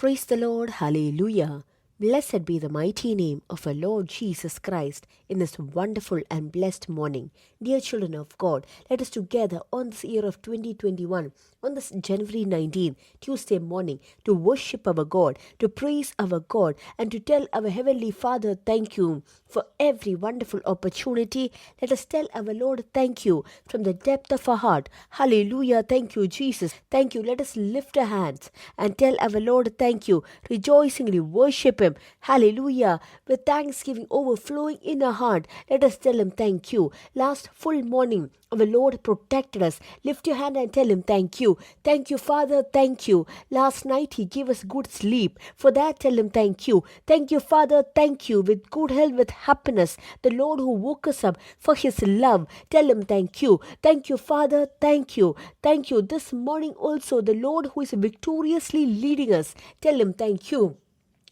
Praise the Lord, hallelujah. Blessed be the mighty name of our Lord Jesus Christ in this wonderful and blessed morning. Dear children of God, let us together on this year of 2021, on this January 19th, Tuesday morning, to worship our God, to praise our God, and to tell our Heavenly Father thank you for every wonderful opportunity. Let us tell our Lord thank you from the depth of our heart. Hallelujah, thank you, Jesus. Thank you. Let us lift our hands and tell our Lord thank you, rejoicingly worship Him. Hallelujah. With thanksgiving overflowing in our heart, let us tell Him thank you. Last full morning, our Lord protected us. Lift your hand and tell Him thank you. Thank you, Father. Thank you. Last night He gave us good sleep. For that, tell Him thank you. Thank you, Father. Thank you. With good health, with happiness. The Lord who woke us up for His love. Tell Him thank you. Thank you, Father. Thank you. Thank you. This morning also, the Lord who is victoriously leading us. Tell Him thank you.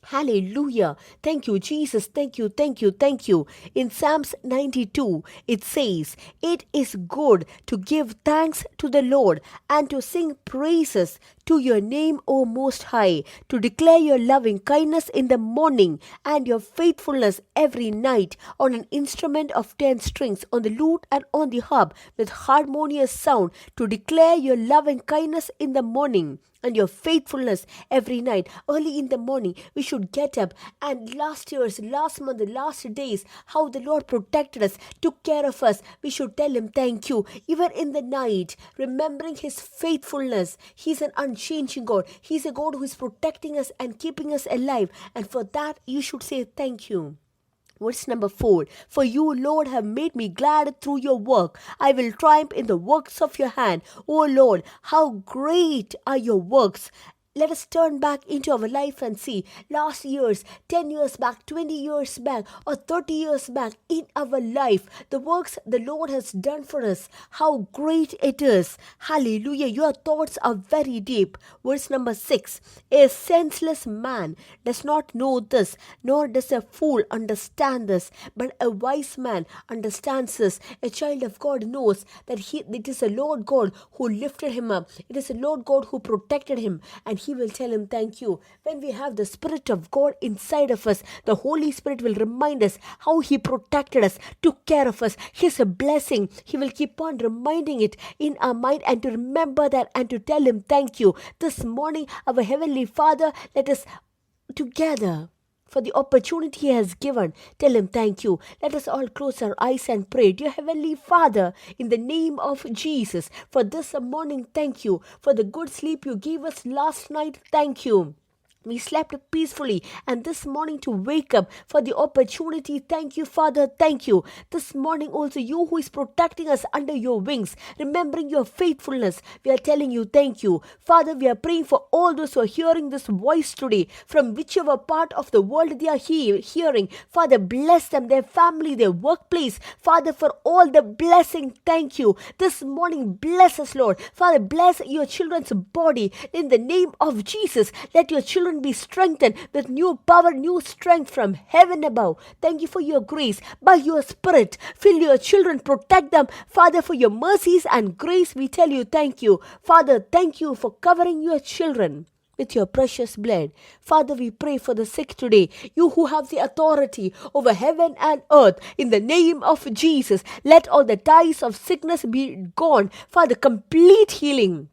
Hallelujah. Thank you, Jesus. Thank you, thank you, thank you. In Psalms 92, it says, "It is good to give thanks to the Lord and to sing praises to your name, O Most High, to declare your loving kindness in the morning and your faithfulness every night on an instrument of 10 strings, on the lute and on the harp with harmonious sound, to declare your loving kindness in the morning and your faithfulness every night." Early in the morning, we should get up, and last month, the last days, how the Lord protected us, took care of us. We should tell Him thank you. Even in the night, remembering His faithfulness. He's an unchanging God. He's a God who is protecting us and keeping us alive. And for that, you should say thank you. Verse number 4. "For you, Lord, have made me glad through your work. I will triumph in the works of your hand. O Lord, how great are your works." Let us turn back into our life and see last years, 10 years back, 20 years back, or 30 years back in our life, the works the Lord has done for us, how great it is. Hallelujah. Your thoughts are very deep. Verse number 6. "A senseless man does not know this, nor does a fool understand this, but a wise man understands this." A child of God knows that it is the Lord God who lifted him up. It is the Lord God who protected him, and he will tell Him thank you. When we have the Spirit of God inside of us, the Holy Spirit will remind us how He protected us, took care of us. His blessing, He will keep on reminding it in our mind, and to remember that and to tell Him thank you. This morning, our Heavenly Father, let us together, for the opportunity He has given, tell Him thank you. Let us all close our eyes and pray. Dear Heavenly Father, in the name of Jesus, for this morning, thank you. For the good sleep you gave us last night, thank you. We slept peacefully, and this morning to wake up for the opportunity. Thank you, Father. Thank you. This morning also, you who is protecting us under your wings, remembering your faithfulness, we are telling you thank you. Father, we are praying for all those who are hearing this voice today, from whichever part of the world they are hearing. Father, bless them, their family, their workplace. Father, for all the blessing, thank you. This morning, bless us, Lord. Father, bless your children's body in the name of Jesus. Let your children be strengthened with new power, new strength from heaven above. Thank you for your grace. By your Spirit, fill your children, protect them. Father, for your mercies and grace, we tell you thank you. Father, thank you for covering your children with your precious blood. Father, we pray for the sick today. You who have the authority over heaven and earth, in the name of Jesus, let all the ties of sickness be gone. Father, complete healing,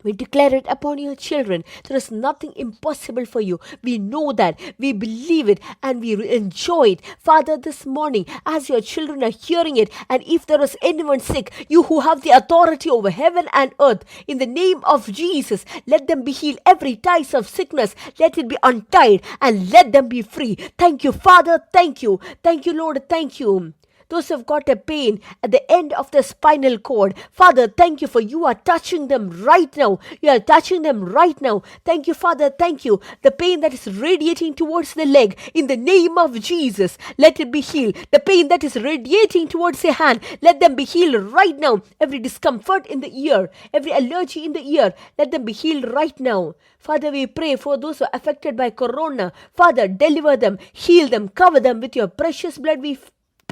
we declare it upon your children. There is nothing impossible for you. We know that. We believe it, and we enjoy it. Father, this morning, as your children are hearing it, and if there is anyone sick, you who have the authority over heaven and earth, in the name of Jesus, let them be healed. Every ties of sickness, let it be untied, and let them be free. Thank you, Father. Thank you. Thank you, Lord. Thank you. Those who have got a pain at the end of the spinal cord, Father, thank you, for you are touching them right now. You are touching them right now. Thank you, Father. Thank you. The pain that is radiating towards the leg, in the name of Jesus, let it be healed. The pain that is radiating towards the hand, let them be healed right now. Every discomfort in the ear, every allergy in the ear, let them be healed right now. Father, we pray for those who are affected by corona. Father, deliver them, heal them, cover them with your precious blood. We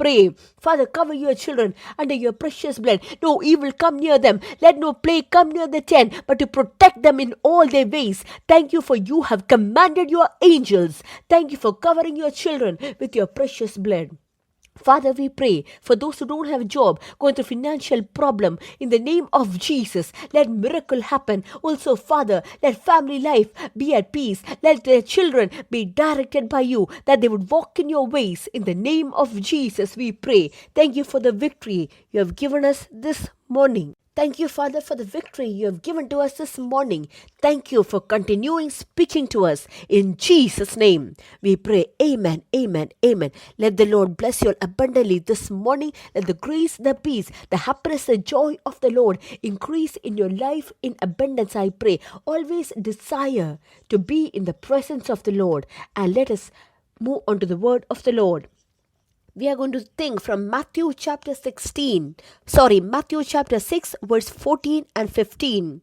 pray. Father, cover your children under your precious blood. No evil come near them. Let no plague come near the tent, but to protect them in all their ways. Thank you for you have commanded your angels. Thank you for covering your children with your precious blood. Father, we pray for those who don't have a job, going through financial problem. In the name of Jesus, let miracle happen. Also, Father, let family life be at peace. Let their children be directed by you, that they would walk in your ways. In the name of Jesus, we pray. Thank you for the victory you have given us this morning. Thank you, Father, for the victory you have given to us this morning. Thank you for continuing speaking to us. In Jesus' name, we pray. Amen, amen, amen. Let the Lord bless you all abundantly this morning. Let the grace, the peace, the happiness, the joy of the Lord increase in your life in abundance, I pray. Always desire to be in the presence of the Lord. And let us move on to the word of the Lord. We are going to think from Matthew chapter 6 verse 14 and 15.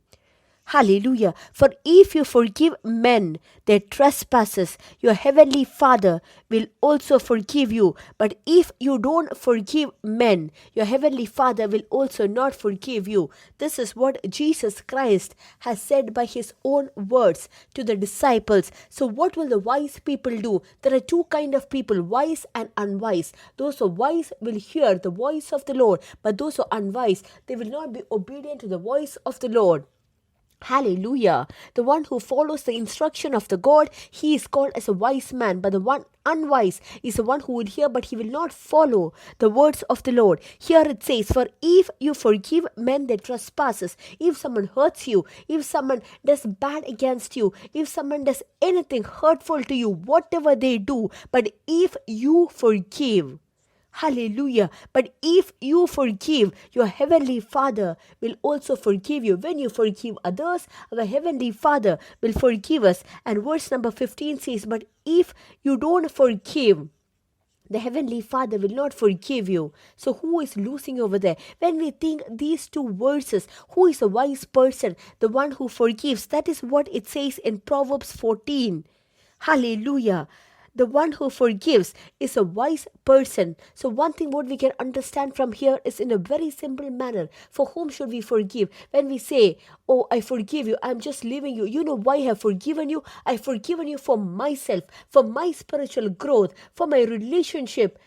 Hallelujah. For if you forgive men their trespasses, your heavenly Father will also forgive you. But if you don't forgive men, your heavenly Father will also not forgive you. This is what Jesus Christ has said by his own words to the disciples. So what will the wise people do? There are two kinds of people, wise and unwise. Those who are wise will hear the voice of the Lord, but those who are unwise, they will not be obedient to the voice of the Lord. Hallelujah. The one who follows the instruction of the God, he is called as a wise man. But the one unwise is the one who will hear, but he will not follow the words of the Lord. Here it says, for if you forgive men their trespasses, if someone hurts you, if someone does bad against you, if someone does anything hurtful to you, whatever they do, but if you forgive, hallelujah. But if you forgive, your heavenly Father will also forgive you. When you forgive others, our heavenly Father will forgive us. And verse number 15 says, but if you don't forgive, the heavenly Father will not forgive you. So who is losing over there? When we think these two verses, who is a wise person? The one who forgives. That is what it says in Proverbs 14. Hallelujah. The one who forgives is a wise person. So one thing what we can understand from here is in a very simple manner. For whom should we forgive? When we say, oh, I forgive you, I'm just leaving you. You know why I have forgiven you? I've forgiven you for myself, for my spiritual growth, for my relationship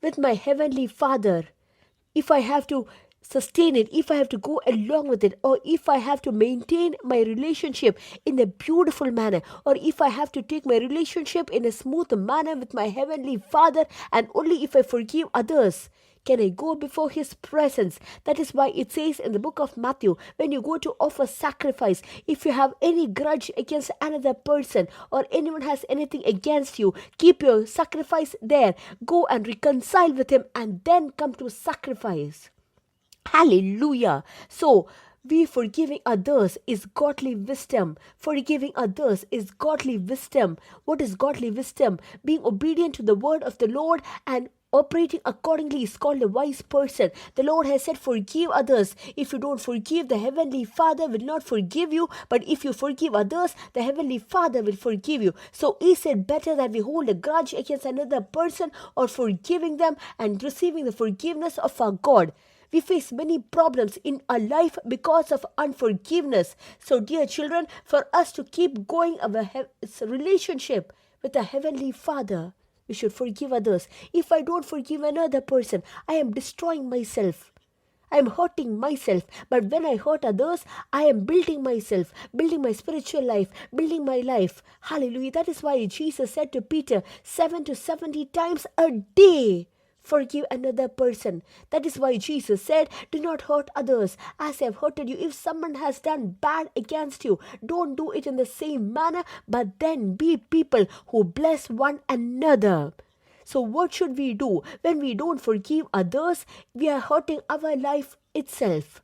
with my heavenly Father. If I have to sustain it, if I have to go along with it, or if I have to maintain my relationship in a beautiful manner, or if I have to take my relationship in a smooth manner with my heavenly Father, and only if I forgive others can I go before his presence. That is why it says in the book of Matthew, when you go to offer sacrifice, if you have any grudge against another person, or anyone has anything against you, keep your sacrifice there, go and reconcile with him, and then come to sacrifice. Hallelujah. So, we forgiving others is godly wisdom. Forgiving others is godly wisdom. What is godly wisdom? Being obedient to the word of the Lord and operating accordingly is called a wise person. The Lord has said, forgive others. If you don't forgive, the heavenly Father will not forgive you. But if you forgive others, the heavenly Father will forgive you. So is it better that we hold a grudge against another person, or forgiving them and receiving the forgiveness of our God? We face many problems in our life because of unforgiveness. So, dear children, for us to keep going our relationship with the Heavenly Father, we should forgive others. If I don't forgive another person, I am destroying myself. I am hurting myself. But when I hurt others, I am building myself, building my spiritual life, building my life. Hallelujah. That is why Jesus said to Peter, 7 to 70 times a day, forgive another person. That is why Jesus said, do not hurt others as I have hurted you. If someone has done bad against you, don't do it in the same manner, but then be people who bless one another. So what should we do? When we don't forgive others, we are hurting our life itself.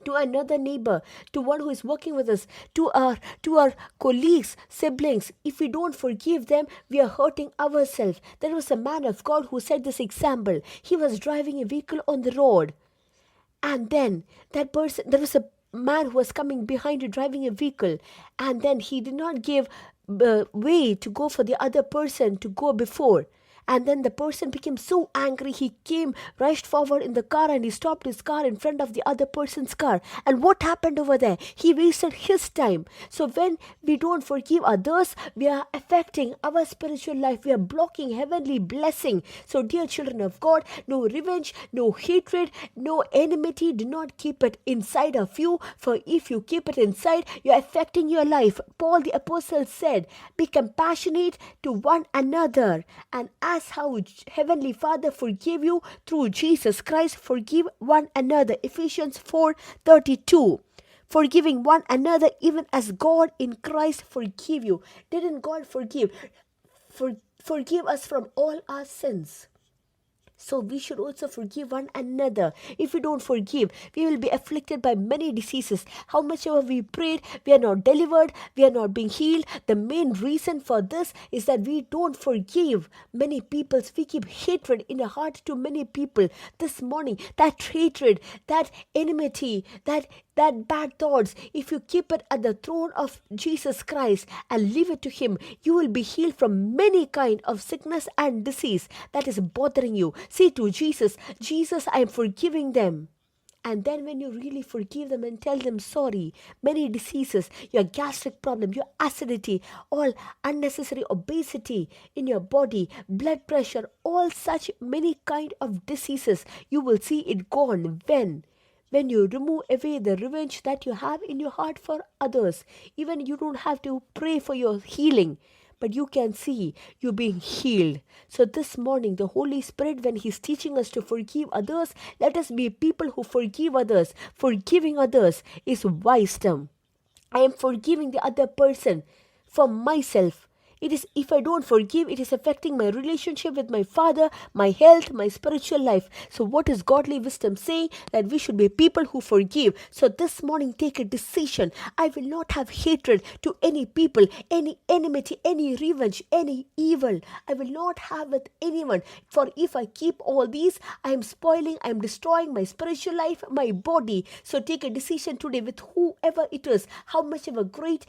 To another neighbor, to one who is working with us, to our colleagues, siblings. If we don't forgive them, we are hurting ourselves. There was a man of God who said this example. He was driving a vehicle on the road, and then there was a man who was coming behind you driving a vehicle, and then he did not give way to go for the other person to go before. And then the person became so angry, he came, rushed forward in the car, and he stopped his car in front of the other person's car. And what happened over there? He wasted his time. So when we don't forgive others, we are affecting our spiritual life. We are blocking heavenly blessing. So dear children of God, no revenge, no hatred, no enmity. Do not keep it inside of you, for if you keep it inside, you are affecting your life. Paul the apostle said, be compassionate to one another, and as how heavenly Father forgave you through Jesus Christ, forgive one another. Ephesians 4:32. Forgiving one another even as God in Christ forgive you. Didn't God forgive us from all our sins? So we should also forgive one another. If we don't forgive, we will be afflicted by many diseases. How much ever we prayed, we are not delivered, we are not being healed. The main reason for this is that we don't forgive many people. We keep hatred in our heart to many people. This morning, that hatred, that enmity, that bad thoughts, if you keep it at the throne of Jesus Christ and leave it to Him, you will be healed from many kind of sickness and disease that is bothering you. Say to Jesus, Jesus, I am forgiving them. And then when you really forgive them and tell them sorry, many diseases, your gastric problem, your acidity, all unnecessary obesity in your body, blood pressure, all such many kind of diseases, you will see it gone. When you remove away the revenge that you have in your heart for others. Even you don't have to pray for your healing, but you can see you being healed. So this morning, the Holy Spirit, when He's teaching us to forgive others, let us be people who forgive others. Forgiving others is wisdom. I am forgiving the other person for myself. It is, if I don't forgive, it is affecting my relationship with my Father, my health, my spiritual life. So what is godly wisdom saying? That we should be people who forgive. So this morning, take a decision. I will not have hatred to any people, any enmity, any revenge, any evil. I will not have with anyone. For if I keep all these, I am spoiling, I am destroying my spiritual life, my body. So take a decision today with whoever it is, how much of a great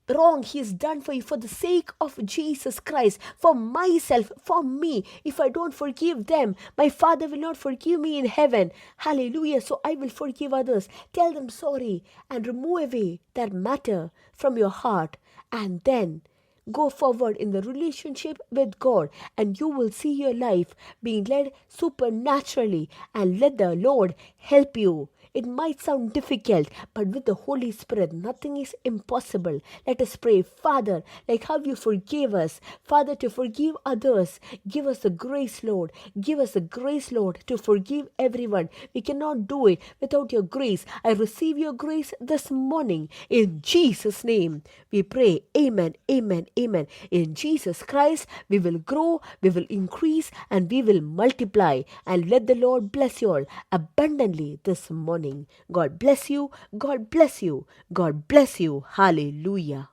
wrong He has done for you, for the sake of Jesus Christ, for myself, for me. If I don't forgive them, my Father will not forgive me in heaven. Hallelujah. So I will forgive others. Tell them sorry and remove away that matter from your heart, and then go forward in the relationship with God, and you will see your life being led supernaturally, and let the Lord help you. It might sound difficult, but with the Holy Spirit, nothing is impossible. Let us pray. Father, like how you forgave us, Father, to forgive others, give us the grace, Lord. Give us the grace, Lord, to forgive everyone. We cannot do it without your grace. I receive your grace this morning. In Jesus' name, we pray. Amen, amen, amen. In Jesus Christ, we will grow, we will increase, and we will multiply. And let the Lord bless you all abundantly this morning. God bless you. God bless you. God bless you. Hallelujah.